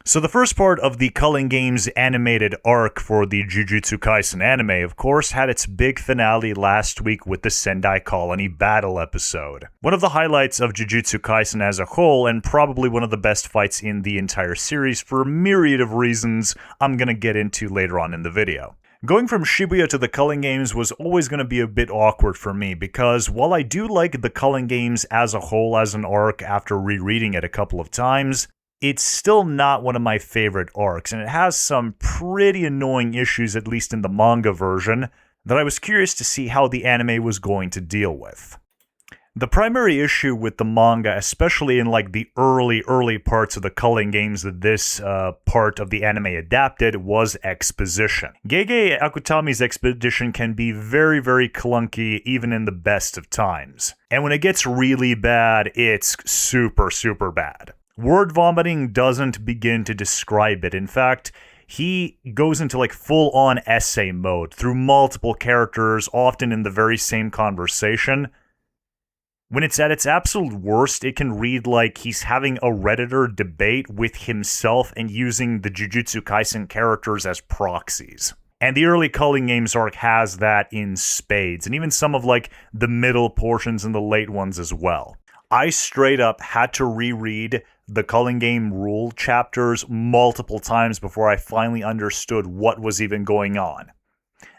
So the first part of the Culling Games animated arc for the Jujutsu Kaisen anime, of course, had its big finale last week with the Sendai Colony battle episode. One of the highlights of Jujutsu Kaisen as a whole, and probably one of the best fights in the entire series for a myriad of reasons I'm gonna get into later on in the video. Going from Shibuya to the Culling Games was always going to be a bit awkward for me because while I do like the Culling Games as a whole as an arc after rereading it a couple of times, it's still not one of my favorite arcs, and it has some pretty annoying issues, at least in the manga version, that I was curious to see how the anime was going to deal with. The primary issue with the manga, especially in like the early parts of the Culling Games that this part of the anime adapted, was exposition. Gege Akutami's exposition can be very, very clunky even in the best of times. And when it gets really bad, it's super, super bad. Word vomiting doesn't begin to describe it. In fact, he goes into like full-on essay mode through multiple characters, often in the very same conversation. When it's at its absolute worst, it can read like he's having a Redditor debate with himself and using the Jujutsu Kaisen characters as proxies. And the early Culling Games arc has that in spades, and even some of like the middle portions and the late ones as well. I straight up had to reread the Culling Game rule chapters multiple times before I finally understood what was even going on.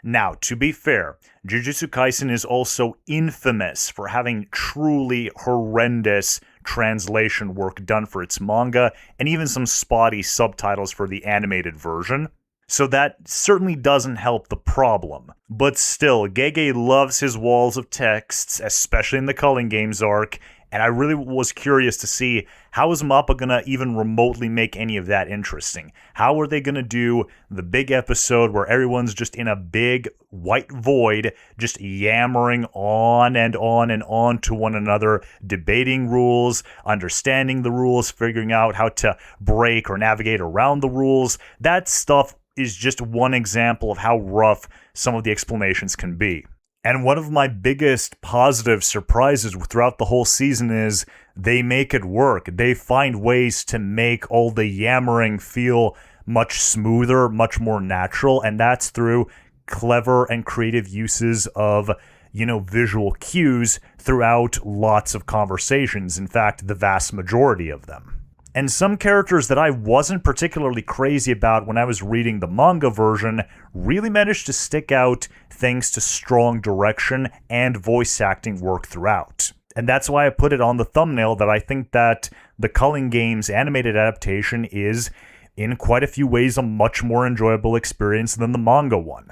Now, to be fair, Jujutsu Kaisen is also infamous for having truly horrendous translation work done for its manga, and even some spotty subtitles for the animated version. So that certainly doesn't help the problem. But still, Gege loves his walls of texts, especially in the Culling Games arc, and I really was curious to see how is MAPPA gonna even remotely make any of that interesting? How are they gonna do the big episode where everyone's just in a big white void, just yammering on and on and on to one another, debating rules, understanding the rules, figuring out how to break or navigate around the rules? That stuff is just one example of how rough some of the explanations can be. And one of my biggest positive surprises throughout the whole season is they make it work. They find ways to make all the yammering feel much smoother, much more natural, and that's through clever and creative uses of, visual cues throughout lots of conversations. In fact, the vast majority of them. And some characters that I wasn't particularly crazy about when I was reading the manga version really managed to stick out thanks to strong direction and voice acting work throughout. And that's why I put it on the thumbnail that I think that the Culling Games animated adaptation is, in quite a few ways, a much more enjoyable experience than the manga one.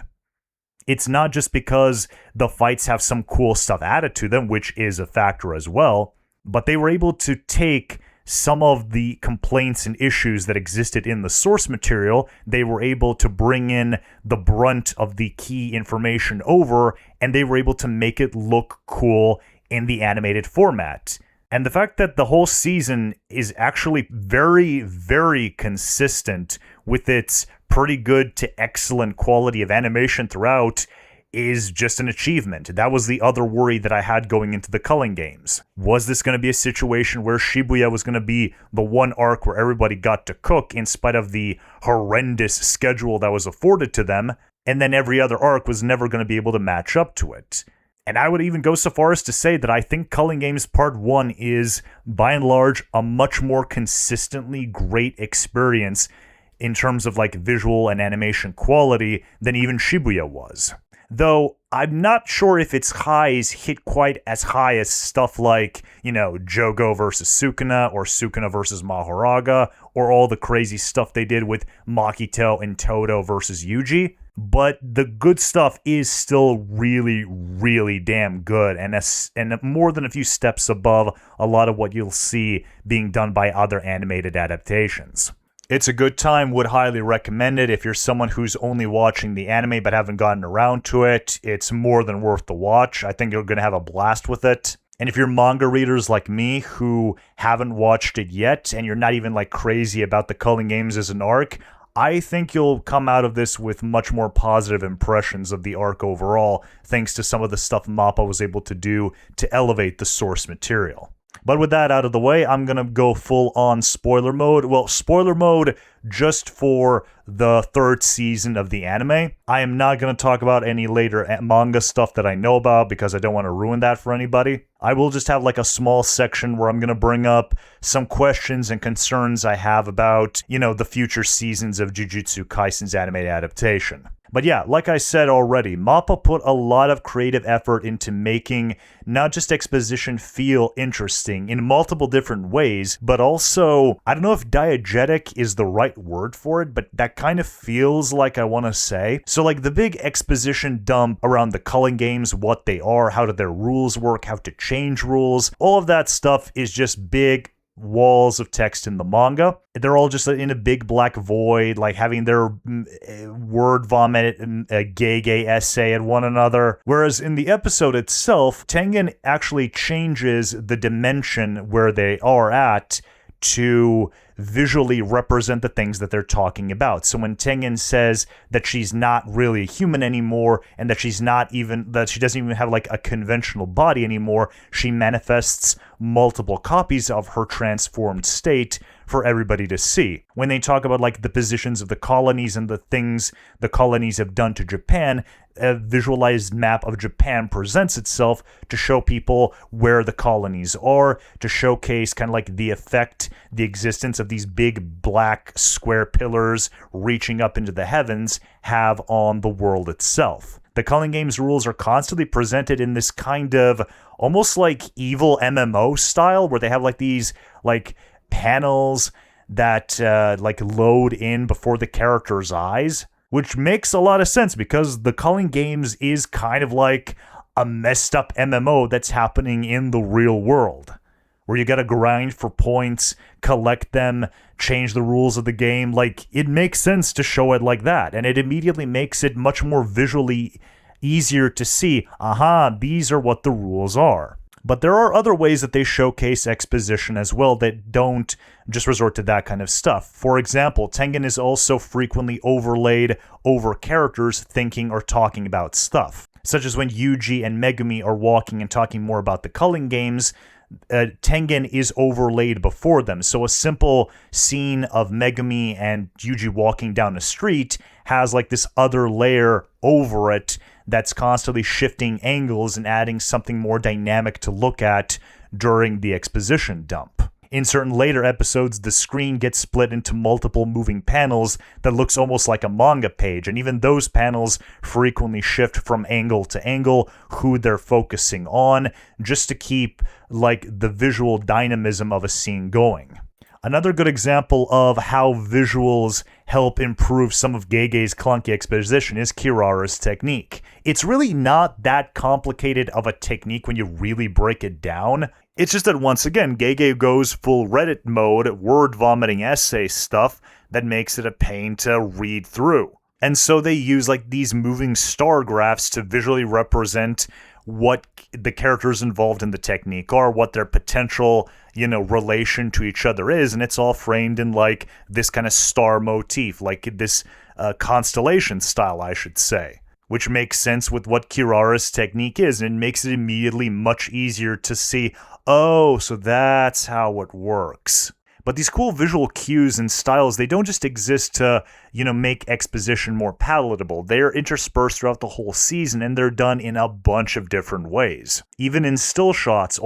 It's not just because the fights have some cool stuff added to them, which is a factor as well, but they were able to take some of the complaints and issues that existed in the source material. They were able to bring in the brunt of the key information over, and they were able to make it look cool in the animated format. And the fact that the whole season is actually very, very consistent with its pretty good to excellent quality of animation throughout is just an achievement. That was the other worry that I had going into the Culling Games. Was this going to be a situation where Shibuya was going to be the one arc where everybody got to cook in spite of the horrendous schedule that was afforded to them, and then every other arc was never going to be able to match up to it? And I would even go so far as to say that I think Culling Games Part 1 is, by and large, a much more consistently great experience in terms of like visual and animation quality than even Shibuya was. Though I'm not sure if its highs hit quite as high as stuff like, Jogo versus Sukuna or Sukuna versus Mahoraga, or all the crazy stuff they did with Makito and Todo versus Yuji. But the good stuff is still really, really damn good, and more than a few steps above a lot of what you'll see being done by other animated adaptations. It's a good time, would highly recommend it. If you're someone who's only watching the anime but haven't gotten around to it, it's more than worth the watch. I think you're going to have a blast with it. And if you're manga readers like me who haven't watched it yet, and you're not even like crazy about the Culling Games as an arc, I think you'll come out of this with much more positive impressions of the arc overall, thanks to some of the stuff MAPPA was able to do to elevate the source material. But with that out of the way, I'm going to go full on spoiler mode. Well, spoiler mode just for the third season of the anime. I am not going to talk about any later manga stuff that I know about because I don't want to ruin that for anybody. I will just have like a small section where I'm going to bring up some questions and concerns I have about, the future seasons of Jujutsu Kaisen's animated adaptation. But yeah, like I said already, MAPPA put a lot of creative effort into making not just exposition feel interesting in multiple different ways, but also, I don't know if diegetic is the right word for it, but that kind of feels like I want to say. So like the big exposition dump around the culling games, what they are, how do their rules work, how to change rules, all of that stuff is just big walls of text in the manga. They're all just in a big black void, like having their word vomit and a gay essay at one another. Whereas in the episode itself, Tengen actually changes the dimension where they are at to visually represent the things that they're talking about. So when Tengen says that she's not really a human anymore and that she doesn't even have like a conventional body anymore, she manifests multiple copies of her transformed state for everybody to see. When they talk about like the positions of the colonies and the things the colonies have done to Japan, a visualized map of Japan presents itself to show people where the colonies are, to showcase kind of like the effect the existence of these big black square pillars reaching up into the heavens have on the world itself. The Culling Games rules are constantly presented in this kind of almost like evil MMO style where they have like these like panels that like load in before the character's eyes, which makes a lot of sense because the Culling Games is kind of like a messed up MMO that's happening in the real world, where you gotta grind for points, collect them, change the rules of the game. Like, it makes sense to show it like that, and it immediately makes it much more visually easier to see, these are what the rules are. But there are other ways that they showcase exposition as well that don't just resort to that kind of stuff. For example, Tengen is also frequently overlaid over characters thinking or talking about stuff, such as when Yuji and Megumi are walking and talking more about the Culling Games, Tengen is overlaid before them. So a simple scene of Megumi and Yuji walking down a street has like this other layer over it that's constantly shifting angles and adding something more dynamic to look at during the exposition dump. In certain later episodes, the screen gets split into multiple moving panels that looks almost like a manga page, and even those panels frequently shift from angle to angle, who they're focusing on, just to keep like the visual dynamism of a scene going. Another good example of how visuals help improve some of Gege's clunky exposition is Kirara's technique. It's really not that complicated of a technique when you really break it down. It's just that once again, Gege goes full Reddit mode, word vomiting essay stuff that makes it a pain to read through. And so they use like these moving star graphs to visually represent what the characters involved in the technique are, what their potential, relation to each other is, and it's all framed in like this kind of star motif, like this constellation style, I should say, which makes sense with what Kirara's technique is, and it makes it immediately much easier to see, oh, so that's how it works. But these cool visual cues and styles, they don't just exist to, make exposition more palatable. They're interspersed throughout the whole season, and they're done in a bunch of different ways. Even in still shots,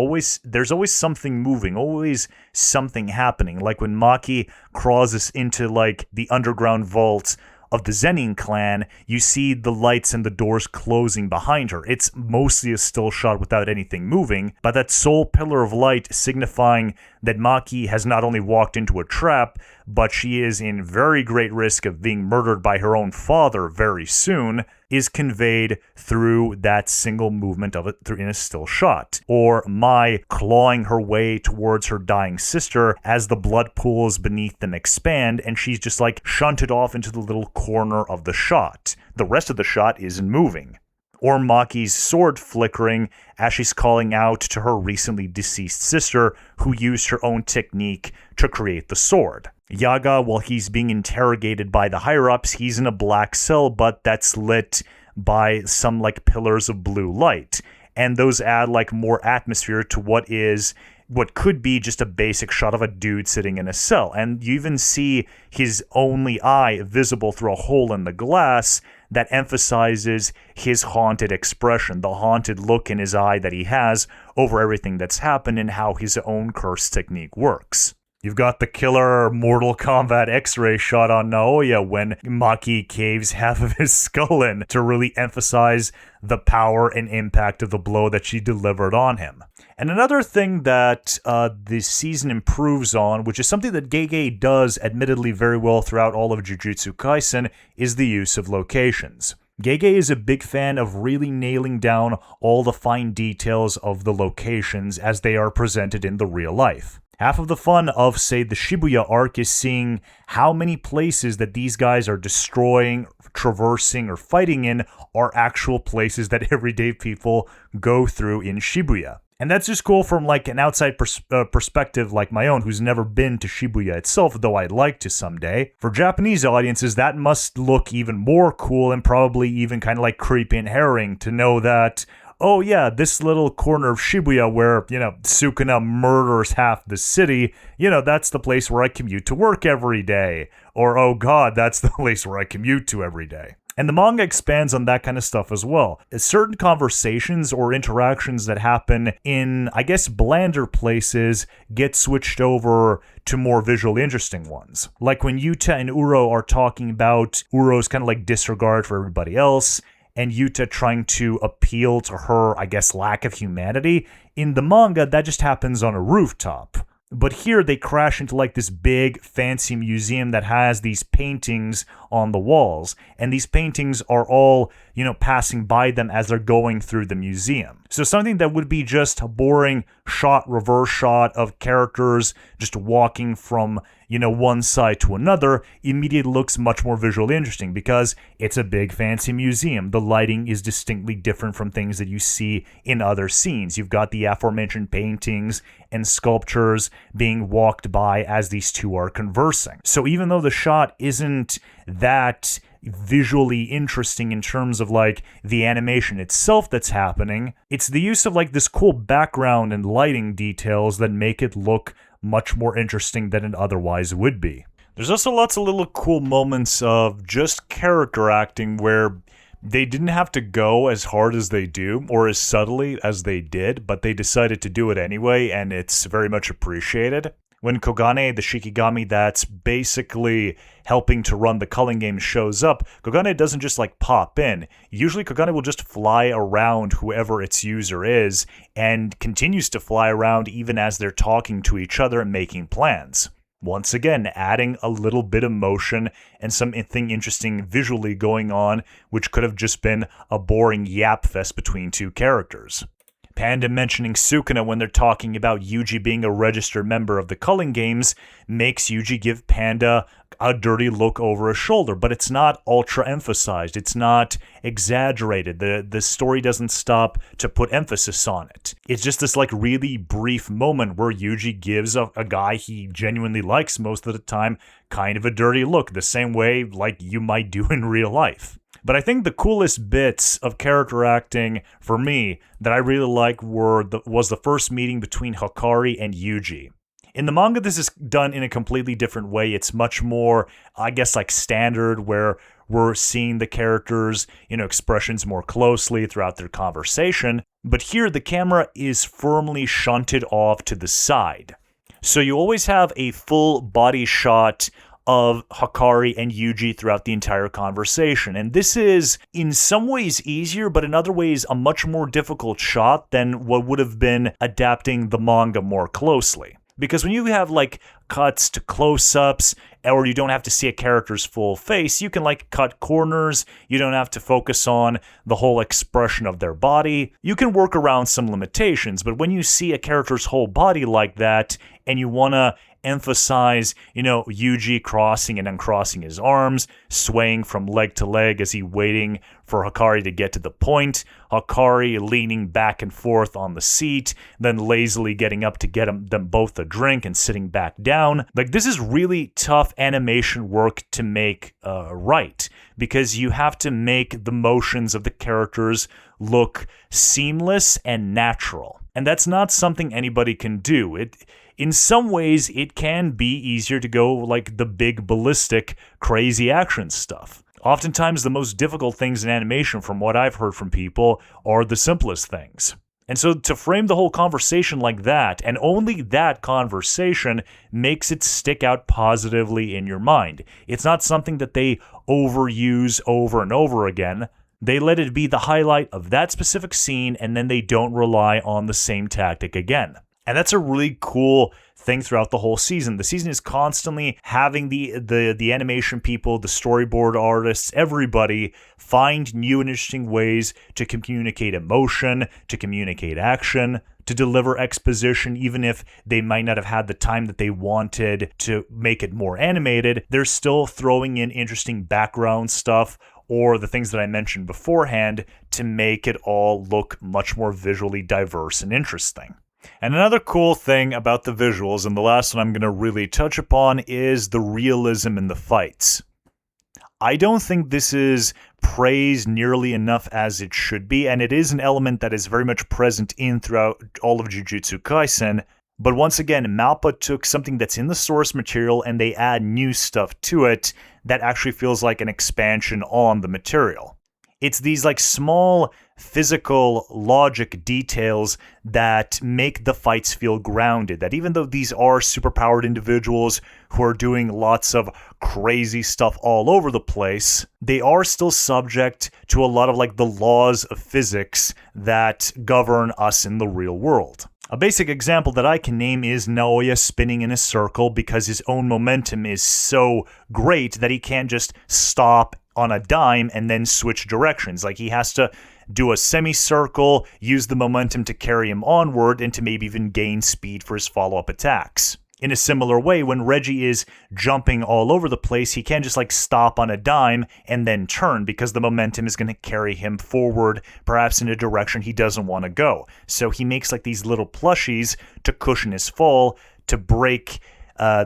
there's always something moving, always something happening. Like when Maki crosses into, like, the underground vault of the Zenin clan, you see the lights and the doors closing behind her. It's mostly a still shot without anything moving, but that sole pillar of light signifying that Maki has not only walked into a trap, but she is in very great risk of being murdered by her own father very soon, is conveyed through that single movement of it in a still shot. Or Mai clawing her way towards her dying sister as the blood pools beneath them expand, and she's just like shunted off into the little corner of the shot. The rest of the shot isn't moving. Or Maki's sword flickering as she's calling out to her recently deceased sister, who used her own technique to create the sword. Yaga, while he's being interrogated by the higher-ups, he's in a black cell, but that's lit by some like pillars of blue light. And those add like more atmosphere to what is what could be just a basic shot of a dude sitting in a cell. And you even see his only eye visible through a hole in the glass that emphasizes his haunted expression, the haunted look in his eye that he has over everything that's happened and how his own curse technique works. You've got the killer Mortal Kombat X-ray shot on Naoya when Maki caves half of his skull in to really emphasize the power and impact of the blow that she delivered on him. And another thing that this season improves on, which is something that Gege does admittedly very well throughout all of Jujutsu Kaisen, is the use of locations. Gege is a big fan of really nailing down all the fine details of the locations as they are presented in the real life. Half of the fun of, say, the Shibuya arc is seeing how many places that these guys are destroying, traversing, or fighting in are actual places that everyday people go through in Shibuya. And that's just cool from like an outside perspective like my own, who's never been to Shibuya itself, though I'd like to someday. For Japanese audiences, that must look even more cool and probably even kind of like creepy and harrowing to know that, oh yeah, this little corner of Shibuya where, Sukuna murders half the city, that's the place where I commute to work every day. Or, oh god, that's the place where I commute to every day. And the manga expands on that kind of stuff as well. Certain conversations or interactions that happen in, I guess, blander places get switched over to more visually interesting ones. Like when Yuta and Uro are talking about Uro's kind of like disregard for everybody else, and Yuta trying to appeal to her, I guess, lack of humanity. In the manga, that just happens on a rooftop. But here they crash into like this big fancy museum that has these paintings on the walls. And these paintings are all, passing by them as they're going through the museum. So something that would be just a boring reverse shot of characters just walking from, one side to another immediately looks much more visually interesting because it's a big fancy museum. The lighting is distinctly different from things that you see in other scenes. You've got the aforementioned paintings and sculptures being walked by as these two are conversing. So even though the shot isn't that visually interesting in terms of like the animation itself that's happening, it's the use of like this cool background and lighting details that make it look much more interesting than it otherwise would be. There's also lots of little cool moments of just character acting where they didn't have to go as hard as they do or as subtly as they did, but they decided to do it anyway, and it's very much appreciated. When Kogane, the Shikigami that's basically helping to run the culling game, shows up, Kogane doesn't just like pop in. Usually Kogane will just fly around whoever its user is and continues to fly around even as they're talking to each other and making plans. Once again, adding a little bit of motion and something interesting visually going on, which could have just been a boring yap fest between two characters. Panda mentioning Sukuna when they're talking about Yuji being a registered member of the culling games makes Yuji give Panda a dirty look over his shoulder, but it's not ultra emphasized. It's not exaggerated. The story doesn't stop to put emphasis on it. It's just this like really brief moment where Yuji gives a guy he genuinely likes most of the time kind of a dirty look, the same way like you might do in real life. But I think the coolest bits of character acting for me that I really like was the first meeting between Hikari and Yuji. In the manga, this is done in a completely different way. It's much more, I guess, like standard, where we're seeing the characters, expressions more closely throughout their conversation. But here, the camera is firmly shunted off to the side. So you always have a full body shot of Hikari and Yuji throughout the entire conversation. And this is, in some ways, easier, but in other ways, a much more difficult shot than what would have been adapting the manga more closely. Because when you have, like, cuts to close-ups, or you don't have to see a character's full face, you can, like, cut corners, you don't have to focus on the whole expression of their body. You can work around some limitations, but when you see a character's whole body like that, and you want to emphasize, Yuji crossing and uncrossing his arms, swaying from leg to leg as he waiting for Hikari to get to the point, Hikari leaning back and forth on the seat, then lazily getting up to get them both a drink and sitting back down. Like, this is really tough animation work to make right, because you have to make the motions of the characters look seamless and natural. And that's not something anybody can do. In some ways, it can be easier to go like the big ballistic, crazy action stuff. Oftentimes, the most difficult things in animation, from what I've heard from people, are the simplest things. And so to frame the whole conversation like that, and only that conversation, makes it stick out positively in your mind. It's not something that they overuse over and over again. They let it be the highlight of that specific scene, and then they don't rely on the same tactic again. And that's a really cool thing throughout the whole season. The season is constantly having the animation people, the storyboard artists, everybody find new and interesting ways to communicate emotion, to communicate action, to deliver exposition, even if they might not have had the time that they wanted to make it more animated. They're still throwing in interesting background stuff, or the things that I mentioned beforehand, to make it all look much more visually diverse and interesting. And another cool thing about the visuals, and the last one I'm going to really touch upon, is the realism in the fights. I don't think this is praised nearly enough as it should be, and it is an element that is very much present throughout all of Jujutsu Kaisen. But once again, MAPPA took something that's in the source material and they add new stuff to it that actually feels like an expansion on the material. It's these like small physical logic details that make the fights feel grounded, that even though these are superpowered individuals who are doing lots of crazy stuff all over the place, they are still subject to a lot of like the laws of physics that govern us in the real world. A basic example that I can name is Naoya spinning in a circle because his own momentum is so great that he can't just stop on a dime and then switch directions. Like, he has to do a semicircle, use the momentum to carry him onward, and to maybe even gain speed for his follow-up attacks. In a similar way, when Reggie is jumping all over the place, he can't just like stop on a dime and then turn, because the momentum is going to carry him forward, perhaps in a direction he doesn't want to go. So he makes like these little plushies to cushion his fall, to break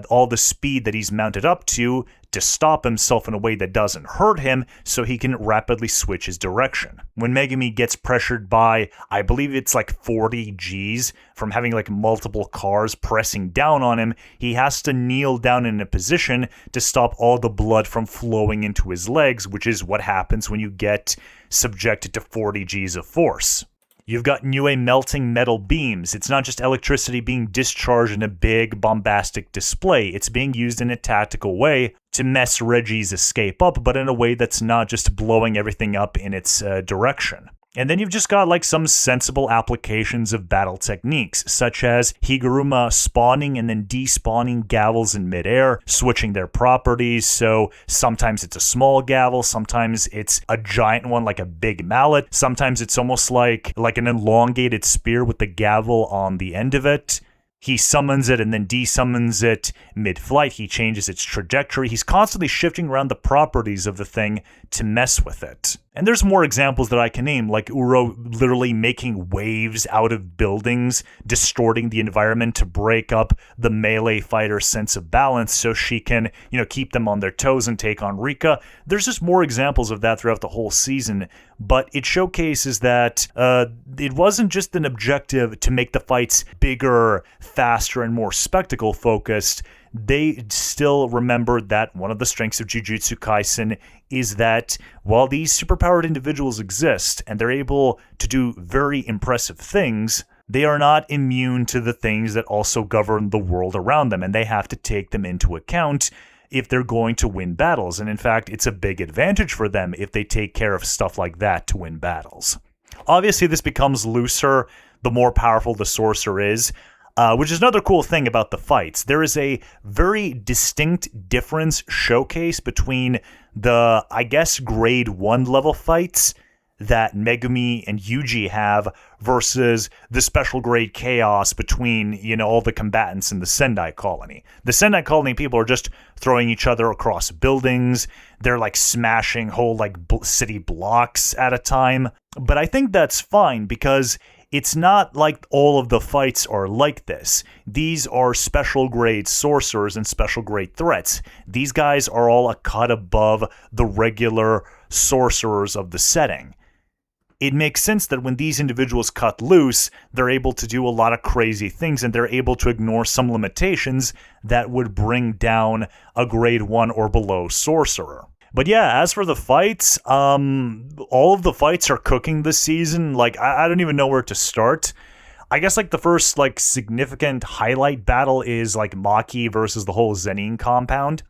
all the speed that he's mounted up to stop himself in a way that doesn't hurt him, so he can rapidly switch his direction. When Megumi gets pressured by, I believe it's like 40 Gs from having like multiple cars pressing down on him, he has to kneel down in a position to stop all the blood from flowing into his legs, which is what happens when you get subjected to 40 Gs of force. You've got Niue melting metal beams. It's not just electricity being discharged in a big, bombastic display. It's being used in a tactical way to mess Reggie's escape up, but in a way that's not just blowing everything up in its direction. And then you've just got like some sensible applications of battle techniques, such as Higuruma spawning and then despawning gavels in midair, switching their properties. So sometimes it's a small gavel, sometimes it's a giant one like a big mallet, sometimes it's almost like an elongated spear with the gavel on the end of it. He summons it and then desummons it mid-flight. He changes its trajectory. He's constantly shifting around the properties of the thing to mess with it. And there's more examples that I can name, like Uro literally making waves out of buildings, distorting the environment to break up the melee fighter's sense of balance so she can, keep them on their toes and take on Rika. There's just more examples of that throughout the whole season, but it showcases that it wasn't just an objective to make the fights bigger, faster, and more spectacle-focused. They still remembered that one of the strengths of Jujutsu Kaisen is that while these superpowered individuals exist and they're able to do very impressive things, they are not immune to the things that also govern the world around them, and they have to take them into account if they're going to win battles. And in fact, it's a big advantage for them if they take care of stuff like that to win battles. Obviously, this becomes looser the more powerful the sorcerer is, which is another cool thing about the fights. There is a very distinct difference showcase between the, grade 1 level fights that Megumi and Yuji have versus the special grade chaos between, all the combatants in the Sendai colony. The Sendai colony people are just throwing each other across buildings. They're like smashing whole city blocks at a time. But I think that's fine because it's not like all of the fights are like this. These are special grade sorcerers and special grade threats. These guys are all a cut above the regular sorcerers of the setting. It makes sense that when these individuals cut loose, they're able to do a lot of crazy things and they're able to ignore some limitations that would bring down a grade 1 or below sorcerer. But yeah, as for the fights, all of the fights are cooking this season. I don't even know where to start. I guess the first significant highlight battle is Maki versus the whole Zenin compound.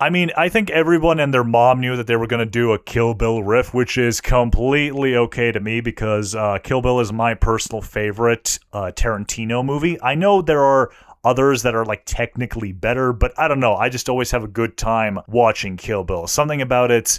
I mean, I think everyone and their mom knew that they were going to do a Kill Bill riff, which is completely okay to me because Kill Bill is my personal favorite Tarantino movie. I know there are others that are technically better, but I don't know. I just always have a good time watching Kill Bill. Something about its,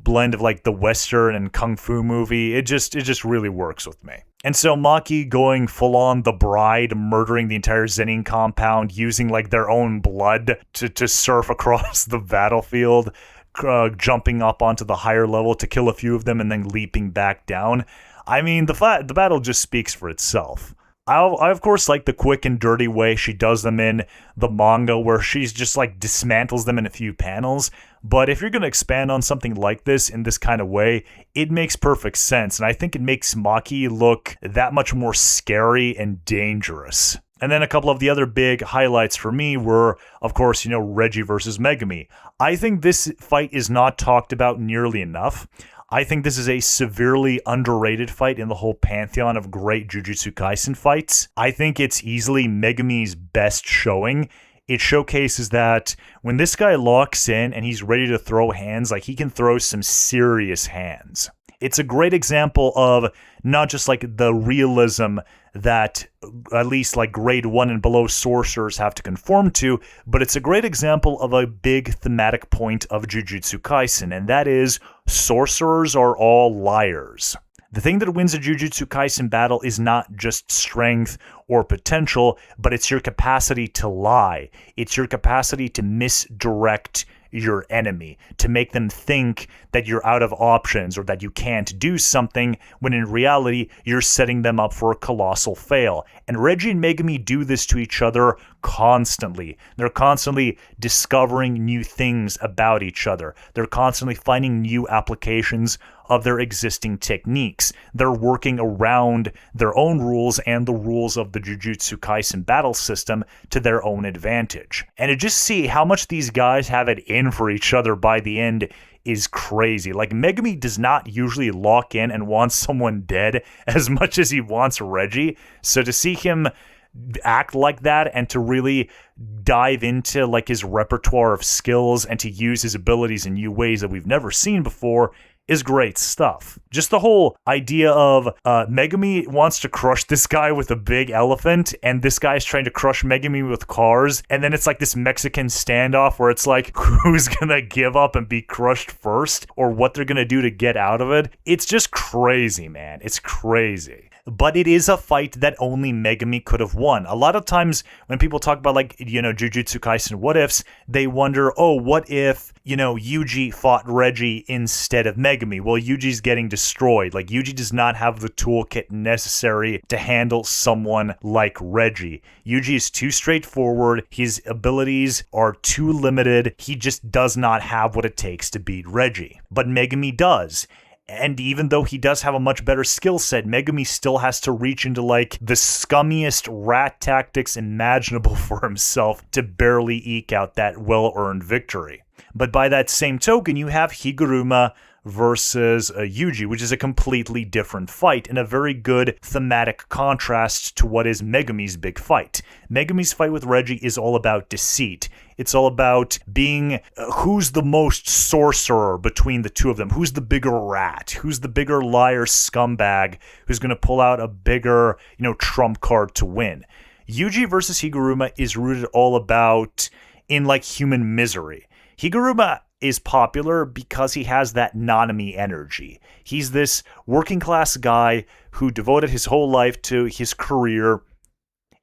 blend of the Western and Kung Fu movie. It just really works with me. And so Maki going full on the bride, murdering the entire Zenin compound, using their own blood to surf across the battlefield, jumping up onto the higher level to kill a few of them and then leaping back down. I mean, the battle just speaks for itself. I of course like the quick and dirty way she does them in the manga where she's just dismantles them in a few panels. But if you're going to expand on something like this in this kind of way, it makes perfect sense. And I think it makes Maki look that much more scary and dangerous. And then a couple of the other big highlights for me were, of course, Reggie versus Megumi. I think this fight is not talked about nearly enough. I think this is a severely underrated fight in the whole pantheon of great Jujutsu Kaisen fights. I think it's easily Megumi's best showing. It showcases that when this guy locks in and he's ready to throw hands, he can throw some serious hands. It's a great example of not just the realism that at least grade 1 and below sorcerers have to conform to, but it's a great example of a big thematic point of Jujutsu Kaisen, and that is sorcerers are all liars. The thing that wins a Jujutsu Kaisen battle is not just strength or potential, but it's your capacity to lie. It's your capacity to misdirect your enemy, to make them think that you're out of options or that you can't do something when in reality you're setting them up for a colossal fail. And Reggie and Megumi do this to each other constantly. They're constantly discovering new things about each other. They're constantly finding new applications of their existing techniques. They're working around their own rules and the rules of the Jujutsu Kaisen battle system to their own advantage. And to just see how much these guys have it in for each other by the end is crazy. Megumi does not usually lock in and want someone dead as much as he wants Reggie. So to see him act like that and to really dive into his repertoire of skills and to use his abilities in new ways that we've never seen before is great stuff. Just the whole idea of Megumi wants to crush this guy with a big elephant, and this guy's trying to crush Megumi with cars, and then it's this Mexican standoff where it's who's gonna give up and be crushed first, or what they're gonna do to get out of it. It's just crazy, man. It's crazy. But it is a fight that only Megumi could have won. A lot of times when people talk about Jujutsu Kaisen what ifs, they wonder, what if, Yuji fought Reggie instead of Megumi? Well, Yuji's getting destroyed. Yuji does not have the toolkit necessary to handle someone like Reggie. Yuji is too straightforward. His abilities are too limited. He just does not have what it takes to beat Reggie. But Megumi does. And even though he does have a much better skill set, Megumi still has to reach into the scummiest rat tactics imaginable for himself to barely eke out that well-earned victory. But by that same token, you have Higuruma versus Yuji, which is a completely different fight and a very good thematic contrast to what is Megumi's big fight. Megumi's fight with Reggie is all about deceit. It's all about being who's the most sorcerer between the two of them. Who's the bigger rat? Who's the bigger liar scumbag who's going to pull out a bigger, trump card to win? Yuji versus Higuruma is rooted all about in human misery. Higuruma is popular because he has that Nanami energy. He's this working class guy who devoted his whole life to his career,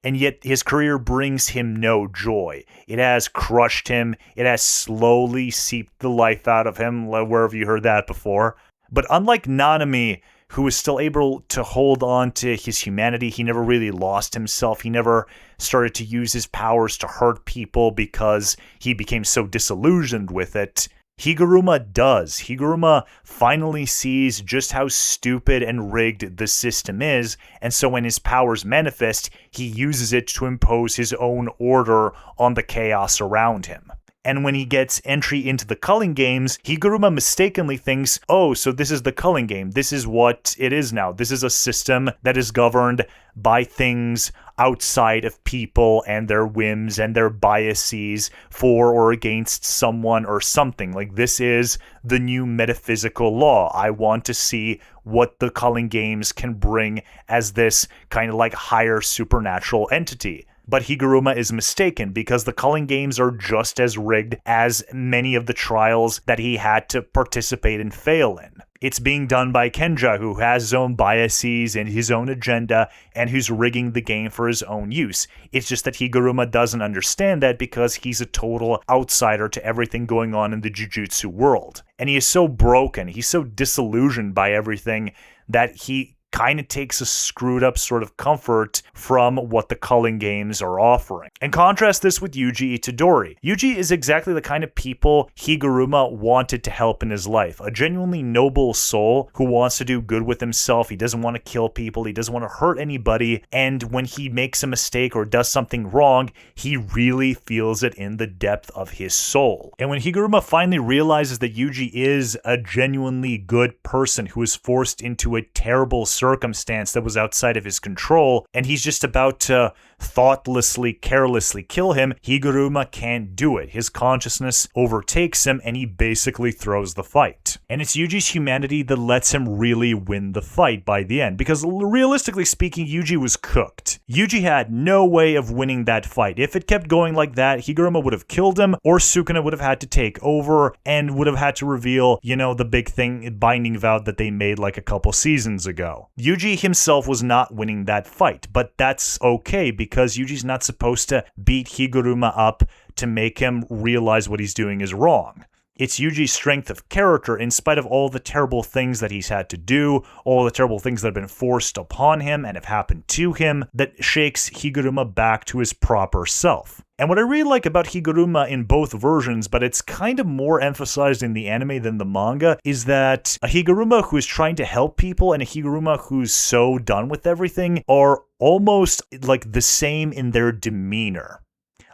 and yet his career brings him no joy. It has crushed him. It has slowly seeped the life out of him. Where have you heard that before? But unlike Nanami, who is still able to hold on to his humanity, he never really lost himself. He never started to use his powers to hurt people because he became so disillusioned with it. Higuruma does. Higuruma finally sees just how stupid and rigged the system is, and so when his powers manifest, he uses it to impose his own order on the chaos around him. And when he gets entry into the culling games, Higuruma mistakenly thinks, oh, so this is the culling game. This is what it is now. This is a system that is governed by things outside of people and their whims and their biases for or against someone or something. Like, this is the new metaphysical law. I want to see what the culling games can bring as this kind of like higher supernatural entity. But Higuruma is mistaken because the culling games are just as rigged as many of the trials that he had to participate and fail in. It's being done by Kenja, who has his own biases and his own agenda, and who's rigging the game for his own use. It's just that Higuruma doesn't understand that because he's a total outsider to everything going on in the Jujutsu world. And he is so broken, he's so disillusioned by everything that he kind of takes a screwed up sort of comfort from what the culling games are offering. And contrast this with Yuji Itadori. Yuji is exactly the kind of people Higuruma wanted to help in his life. A genuinely noble soul who wants to do good with himself. He doesn't want to kill people. He doesn't want to hurt anybody. And when he makes a mistake or does something wrong, he really feels it in the depth of his soul. And when Higuruma finally realizes that Yuji is a genuinely good person who is forced into a terrible circumstance that was outside of his control, and he's just about to thoughtlessly, carelessly kill him, Higuruma can't do it. His consciousness overtakes him, and he basically throws the fight. And it's Yuji's humanity that lets him really win the fight by the end, because realistically speaking, Yuji was cooked. Yuji had no way of winning that fight. If it kept going like that, Higuruma would have killed him, or Sukuna would have had to take over, and would have had to reveal, the big thing, binding vow that they made like a couple seasons ago. Yuji himself was not winning that fight, but that's okay because Yuji's not supposed to beat Higuruma up to make him realize what he's doing is wrong. It's Yuji's strength of character, in spite of all the terrible things that he's had to do, all the terrible things that have been forced upon him and have happened to him, that shakes Higuruma back to his proper self. And what I really like about Higuruma in both versions, but it's kind of more emphasized in the anime than the manga, is that a Higuruma who is trying to help people and a Higuruma who's so done with everything are almost like the same in their demeanor.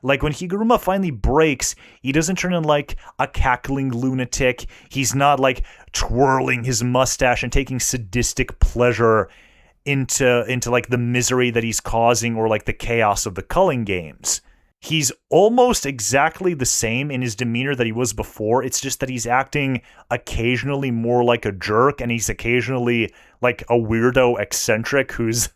Like, when Higuruma finally breaks, he doesn't turn in like a cackling lunatic. He's not like twirling his mustache and taking sadistic pleasure into like the misery that he's causing or like the chaos of the culling games. He's almost exactly the same in his demeanor that he was before. It's just that he's acting occasionally more like a jerk, and he's occasionally like a weirdo eccentric who's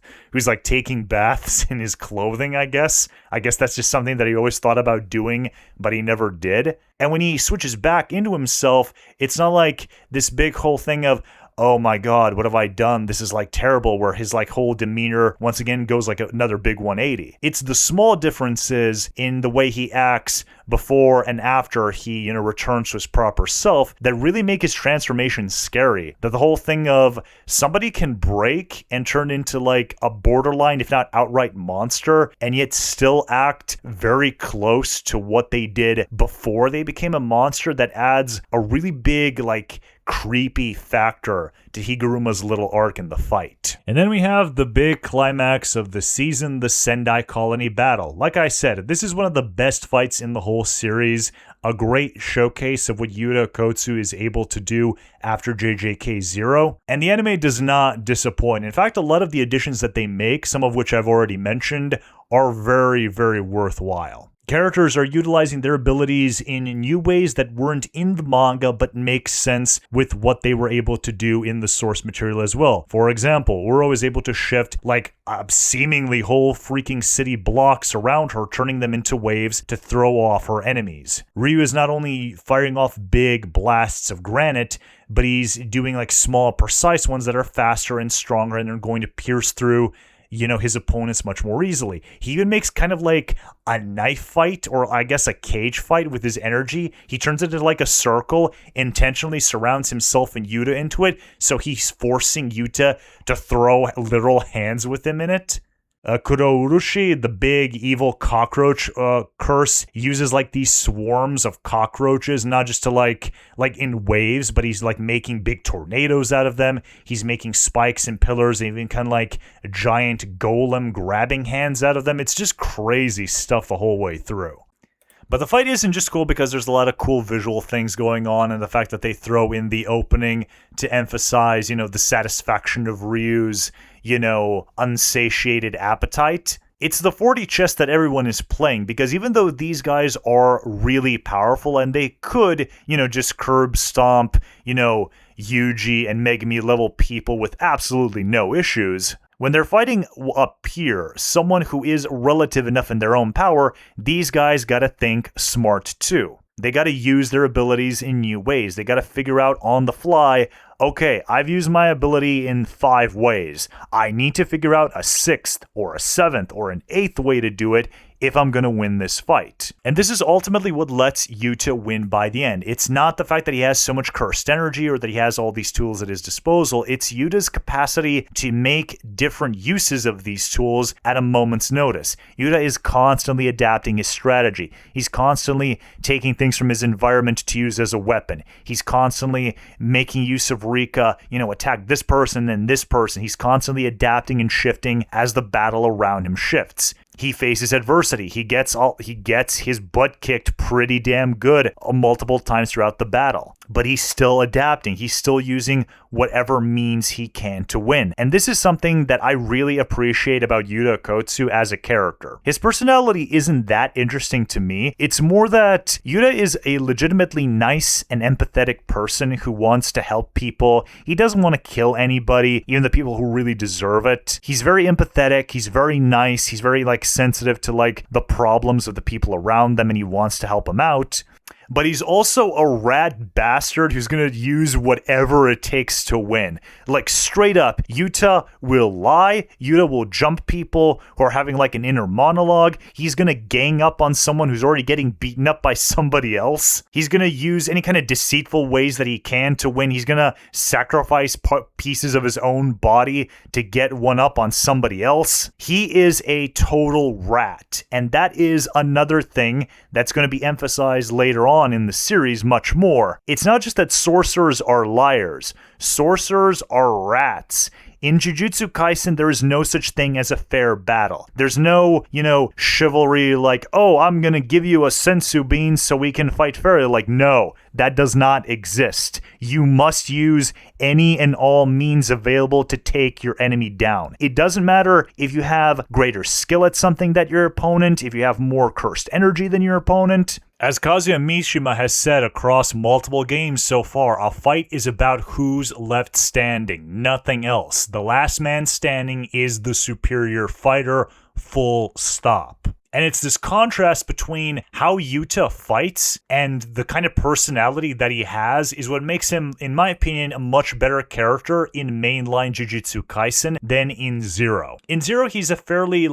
like taking baths in his clothing, I guess. I guess that's just something that he always thought about doing, but he never did. And when he switches back into himself, it's not like this big whole thing of, oh my god, what have I done? This is like terrible, where his like whole demeanor once again goes like another big 180. It's the small differences in the way he acts before and after he, returns to his proper self that really make his transformation scary. That the whole thing of somebody can break and turn into like a borderline, if not outright monster, and yet still act very close to what they did before they became a monster, that adds a really big like creepy factor to Higuruma's little arc in the fight. And then we have the big climax of the season, the Sendai Colony battle. Like I said, this is one of the best fights in the whole series, a great showcase of what Yuta Kotsu is able to do after JJK 0, and the anime does not disappoint. In fact, a lot of the additions that they make, some of which I've already mentioned, are very, very worthwhile. Characters are utilizing their abilities in new ways that weren't in the manga but make sense with what they were able to do in the source material as well. For example, Uro is able to shift like seemingly whole freaking city blocks around her, turning them into waves to throw off her enemies. Ryu is not only firing off big blasts of granite, but he's doing like small, precise ones that are faster and stronger and are going to pierce through his opponents much more easily. He even makes kind of like a knife fight, or I guess a cage fight with his energy. He turns it into like a circle, intentionally surrounds himself and Yuta into it, so he's forcing Yuta to throw literal hands with him in it. Kurourushi, the big evil cockroach curse, uses like these swarms of cockroaches, not just to like in waves, but he's like making big tornadoes out of them. He's making spikes and pillars, and even kind of like giant golem grabbing hands out of them. It's just crazy stuff the whole way through. But the fight isn't just cool because there's a lot of cool visual things going on, and the fact that they throw in the opening to emphasize, the satisfaction of Ryu's, unsatiated appetite. It's the 40 chess that everyone is playing, because even though these guys are really powerful and they could, just curb stomp, Yuji and Megumi level people with absolutely no issues, when they're fighting a peer, someone who is relative enough in their own power, these guys gotta think smart too. They gotta use their abilities in new ways. They gotta figure out on the fly, okay, I've used my ability in 5 ways. I need to figure out a 6th or a 7th or an 8th way to do it if I'm going to win this fight. And this is ultimately what lets Yuta win by the end. It's not the fact that he has so much cursed energy or that he has all these tools at his disposal. It's Yuta's capacity to make different uses of these tools at a moment's notice. Yuta is constantly adapting his strategy. He's constantly taking things from his environment to use as a weapon. He's constantly making use of Rika, attack this person and this person. He's constantly adapting and shifting as the battle around him shifts. He faces adversity. He gets his butt kicked pretty damn good multiple times throughout the battle. But he's still adapting. He's still using whatever means he can to win. And this is something that I really appreciate about Yuta Okkotsu as a character. His personality isn't that interesting to me. It's more that Yuta is a legitimately nice and empathetic person who wants to help people. He doesn't want to kill anybody, even the people who really deserve it. He's very empathetic. He's very nice. He's very sensitive to the problems of the people around them, and he wants to help them out. But he's also a rat bastard who's going to use whatever it takes to win. Straight up, Yuta will lie. Yuta will jump people who are having an inner monologue. He's going to gang up on someone who's already getting beaten up by somebody else. He's going to use any kind of deceitful ways that he can to win. He's going to sacrifice pieces of his own body to get one up on somebody else. He is a total rat. And that is another thing that's going to be emphasized later on in the series much more. It's not just that sorcerers are liars. Sorcerers are rats. In Jujutsu Kaisen, there is no such thing as a fair battle. There's no, chivalry oh, I'm gonna give you a sensu bean so we can fight fairly. No, that does not exist. You must use any and all means available to take your enemy down. It doesn't matter if you have greater skill at something than your opponent, if you have more cursed energy than your opponent. As Kazuya Mishima has said across multiple games so far, a fight is about who's left standing, nothing else. The last man standing is the superior fighter, full stop. And it's this contrast between how Yuta fights and the kind of personality that he has is what makes him, in my opinion, a much better character in mainline Jujutsu Kaisen than in Zero. In Zero, he's a fairly,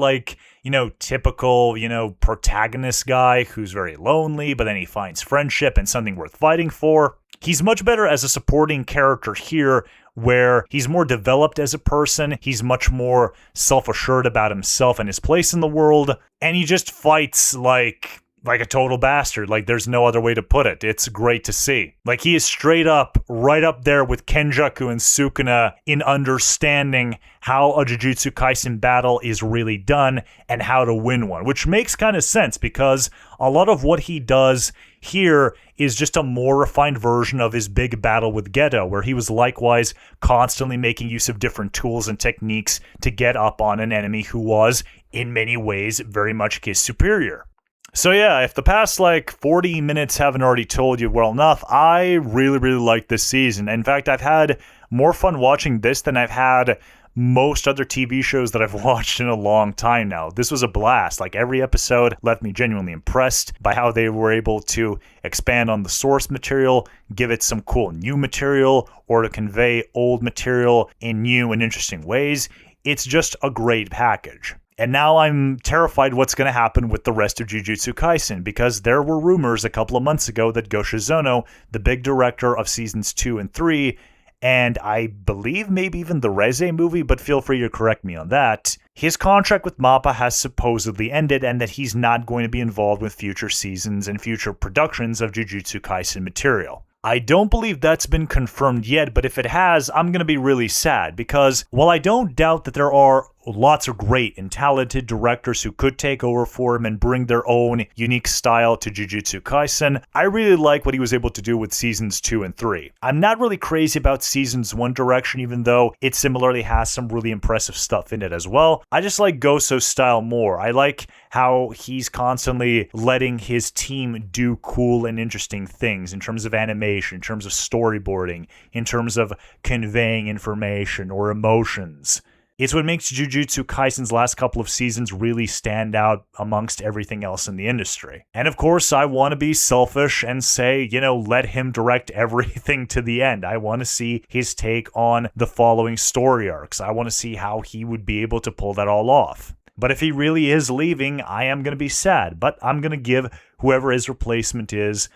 typical, protagonist guy who's very lonely, but then he finds friendship and something worth fighting for. He's much better as a supporting character here, where he's more developed as a person, he's much more self-assured about himself and his place in the world, and he just fights like a total bastard. There's no other way to put it. It's great to see. He is straight up, right up there with Kenjaku and Sukuna in understanding how a Jujutsu Kaisen battle is really done and how to win one, which makes kind of sense because a lot of what he does here is just a more refined version of his big battle with Geto, where he was likewise constantly making use of different tools and techniques to get up on an enemy who was, in many ways, very much his superior. So yeah, if the past 40 minutes haven't already told you well enough, I really like this season. In fact, I've had more fun watching this than I've had most other TV shows that I've watched in a long time now. This was a blast. Every episode left me genuinely impressed by how they were able to expand on the source material, give it some cool new material, or to convey old material in new and interesting ways. It's just a great package. And now I'm terrified what's going to happen with the rest of Jujutsu Kaisen, because there were rumors a couple of months ago that Gojo, the big director of seasons 2 and 3, and I believe maybe even the Reze movie, but feel free to correct me on that, his contract with MAPPA has supposedly ended and that he's not going to be involved with future seasons and future productions of Jujutsu Kaisen material. I don't believe that's been confirmed yet, but if it has, I'm going to be really sad, because while I don't doubt that there are lots of great and talented directors who could take over for him and bring their own unique style to Jujutsu Kaisen, I really like what he was able to do with seasons 2 and 3. I'm not really crazy about seasons 1 direction, even though it similarly has some really impressive stuff in it as well. I just like Goso's style more. I like how he's constantly letting his team do cool and interesting things in terms of animation, in terms of storyboarding, in terms of conveying information or emotions. It's what makes Jujutsu Kaisen's last couple of seasons really stand out amongst everything else in the industry. And of course, I want to be selfish and say, let him direct everything to the end. I want to see his take on the following story arcs. I want to see how he would be able to pull that all off. But if he really is leaving, I am going to be sad. But I'm going to give whoever his replacement is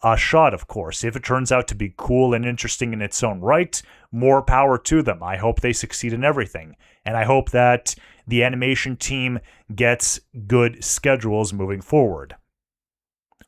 a shot, of course. If it turns out to be cool and interesting in its own right, more power to them. I hope they succeed in everything. And I hope that the animation team gets good schedules moving forward.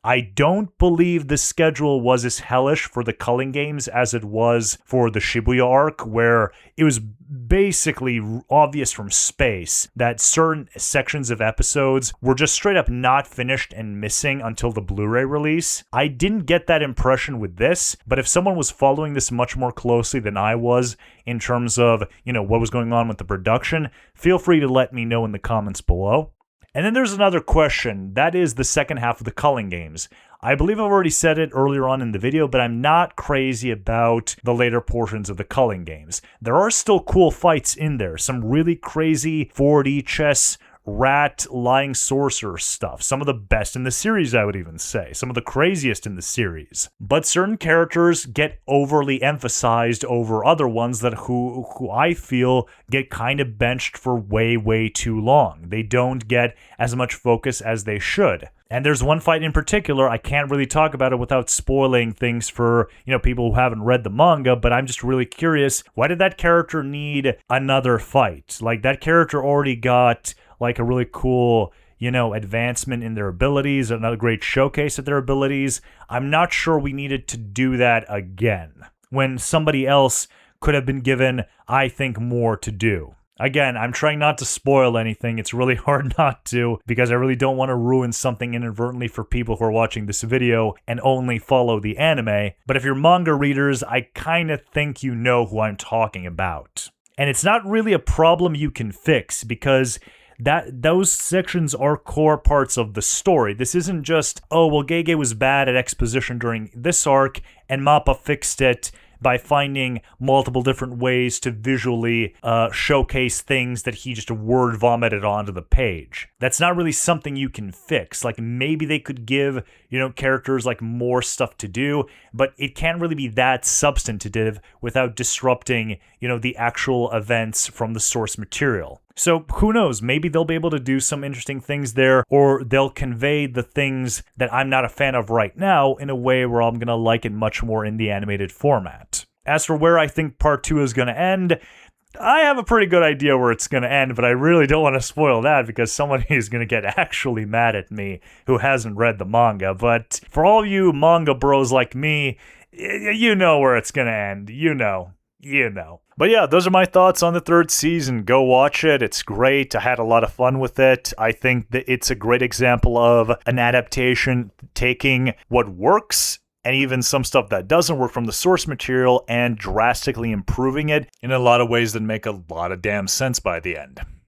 I don't believe the schedule was as hellish for the Culling Games as it was for the Shibuya arc, where it was basically obvious from space that certain sections of episodes were just straight up not finished and missing until the Blu-ray release. I didn't get that impression with this, but if someone was following this much more closely than I was in terms of, what was going on with the production, feel free to let me know in the comments below. And then there's another question, that is the second half of the Culling Games. I believe I've already said it earlier on in the video, but I'm not crazy about the later portions of the Culling Games. There are still cool fights in there, some really crazy 4D chess, rat, lying sorcerer stuff. Some of the best in the series, I would even say. Some of the craziest in the series. But certain characters get overly emphasized over other ones that who I feel get kind of benched for way too long. They don't get as much focus as they should. And there's one fight in particular, I can't really talk about it without spoiling things for, people who haven't read the manga, but I'm just really curious, why did that character need another fight? That character already got a really cool, advancement in their abilities, another great showcase of their abilities. I'm not sure we needed to do that again, when somebody else could have been given, I think, more to do. Again, I'm trying not to spoil anything. It's really hard not to, because I really don't want to ruin something inadvertently for people who are watching this video and only follow the anime. But if you're manga readers, I kind of think you know who I'm talking about. And it's not really a problem you can fix, because those sections are core parts of the story. This isn't just, Gege was bad at exposition during this arc, and MAPPA fixed it by finding multiple different ways to visually showcase things that he just word vomited onto the page. That's not really something you can fix. Maybe they could give, characters more stuff to do, but it can't really be that substantive without disrupting, the actual events from the source material. So who knows, maybe they'll be able to do some interesting things there, or they'll convey the things that I'm not a fan of right now in a way where I'm going to like it much more in the animated format. As for where I think part 2 is going to end, I have a pretty good idea where it's going to end, but I really don't want to spoil that because somebody is going to get actually mad at me who hasn't read the manga. But for all you manga bros like me, you know where it's going to end. You know. But yeah, those are my thoughts on the third season. Go watch it. It's great. I had a lot of fun with it. I think that it's a great example of an adaptation taking what works and even some stuff that doesn't work from the source material and drastically improving it in a lot of ways that make a lot of damn sense by the end.